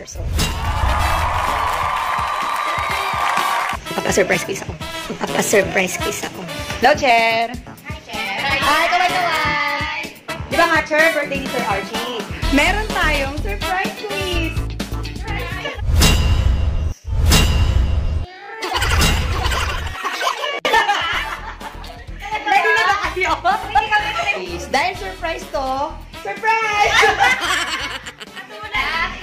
sir. So, Papa-surprise kiss ako. Papa-surprise kiss ako. Hello, Cher! Hi, Cher! Hi, kaway-kaway! Di ba nga, Cher, birthday ni Sir Archie? Meron tayong surprise quiz! Ready na ba kayo? Hindi kami please. Dahil surprise to, surprise!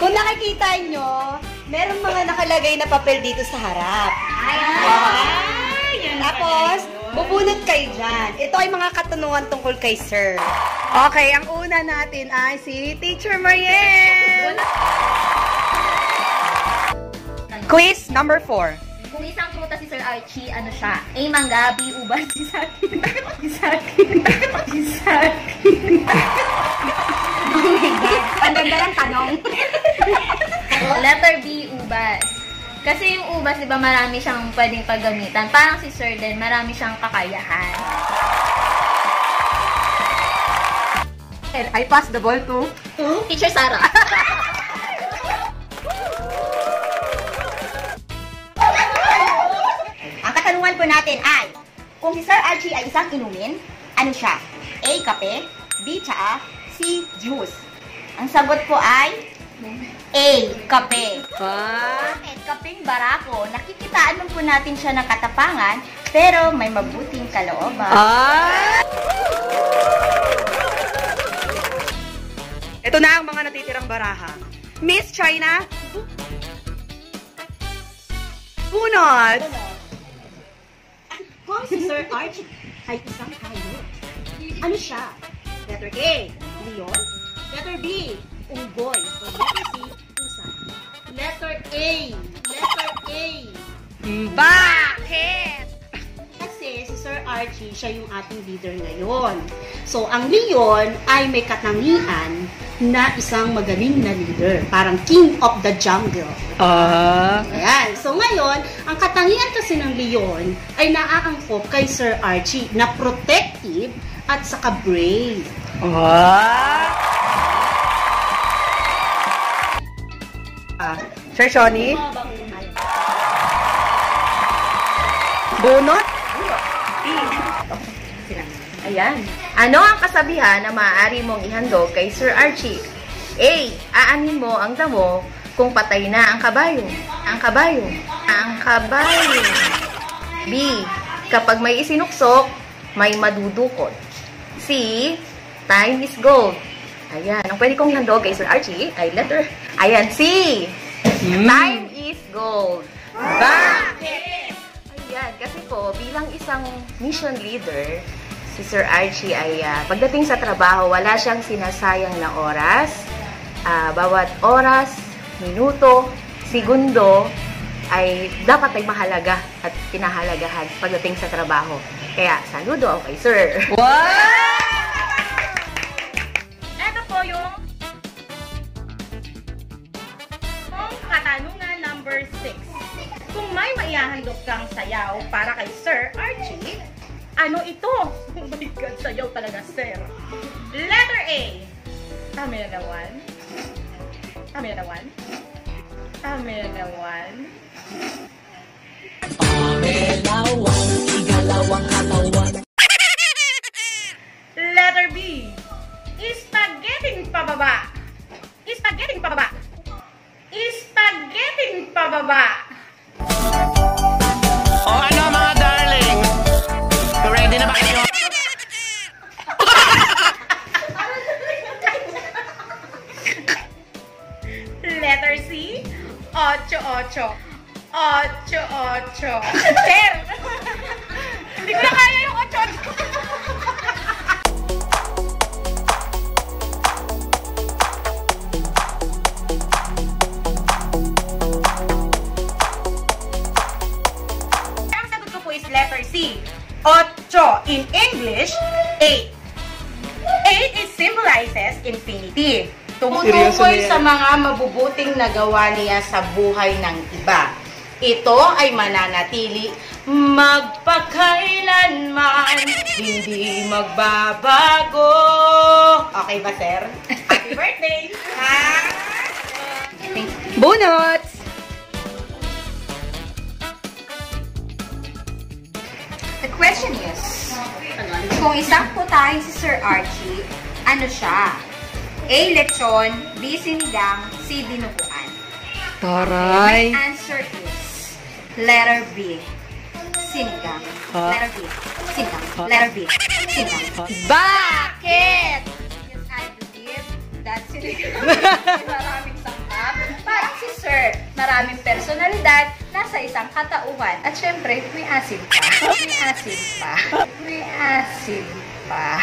Kung nakikita nyo, meron mga nakalagay na papel dito sa harap. Tapos, bubunot kayo dyan. Ito ay mga katanungan tungkol kay Sir. Okay, ang una natin ay si Teacher Mariel. Quiz number 4. Kung isang prutas si Sir Archie, ano siya? A. Mangga, B. Uban, C. Saging. Saging. Saging. Oh my God. Ang ganda ng tanong. Letter B. Ubas. Kasi yung ubas, di ba, marami siyang pwedeng paggamitan. Parang si Sir din, marami siyang kakayahan. And I pass the ball to Teacher Sarah. Ang katanungan po natin ay, kung si Sir Archie ay isang inumin, ano siya? A. Kape, B. Tsaa, C. Juice. Ang sagot po ay A. Kape. Bakit? Kapeng barako. Nakikitaan lang po natin siya ng katapangan, pero may mabuting kalooban. Ito na ang mga natitirang baraha. Miss China. Bunot. Kung si Sir Archie ay isang hayop, ano siya? Letter A. Leon. Letter B. Unggoy. O letter C. Pusa. Letter A. Letter A. Bakit? Kasi si Sir Archie, siya yung ating leader ngayon. So, ang Leon ay may katangian na isang magaling na leader. Parang king of the jungle. Ayan. So, ngayon, ang katangian kasi ng Leon ay naaangkop kay Sir Archie na protective at saka brave. Sir Shoni? Bunot? Ayan. Ano ang kasabihan na maaari mong ihandog kay Sir Archie? A. Aanin mo ang damo kung patay na ang kabayo. Ang kabayo. Ang kabayo. B. Kapag may isinuksok, may madudukot. C. Time is gold. Ayan. Ang pwede kong ihandog kay Sir Archie ay letter. Ayan. C. Time is gold. Bakit? Ayan. Kasi po, bilang isang mission leader, si Sir Archie ay pagdating sa trabaho, wala siyang sinasayang na oras. Bawat oras, minuto, segundo ay dapat ay mahalaga at pinahalagahan pagdating sa trabaho. Kaya, saludo ako kay Sir. Ito po yung katanungan number 6. Kung may maihahandog kang sayaw para kay Sir Archie, ano ito? Oh my God, sayaw talaga, Sir. Letter A. Amelawan. Amelawan. Amelawan. Amelawan, igalawang kalawan. Letter B. Spaghetti pababa. Spaghetti pababa. Spaghetti pababa. O ano mga darling? Ready na ba kayo? Letter C. 8-8. 8-8. Sir! Hindi ko na kaya yung 8-8. Ang sagot ko po is letter C. 8. In English, 8. 8 is symbolizes infinity. Tumutukoy sa mga mabubuting nagawa niya sa buhay ng iba. Ito ay mananatili magpakailanman, hindi magbabago. Okay ba, sir? Happy birthday! Bunots! The question is, kung isang putahe si Sir Archie, ano siya? A. Lechon, B. Sinigang, C. Dinuguan. Taray! My answer is letter B. Sinigang. Letter B. Sinigang. Letter B. Sinigang. Bakit? Because I believe that sinigang ay maraming sangkap. Parang si Sir, maraming personalidad, nasa isang katauhan. At syempre, may asin pa. May asin pa. May asin pa.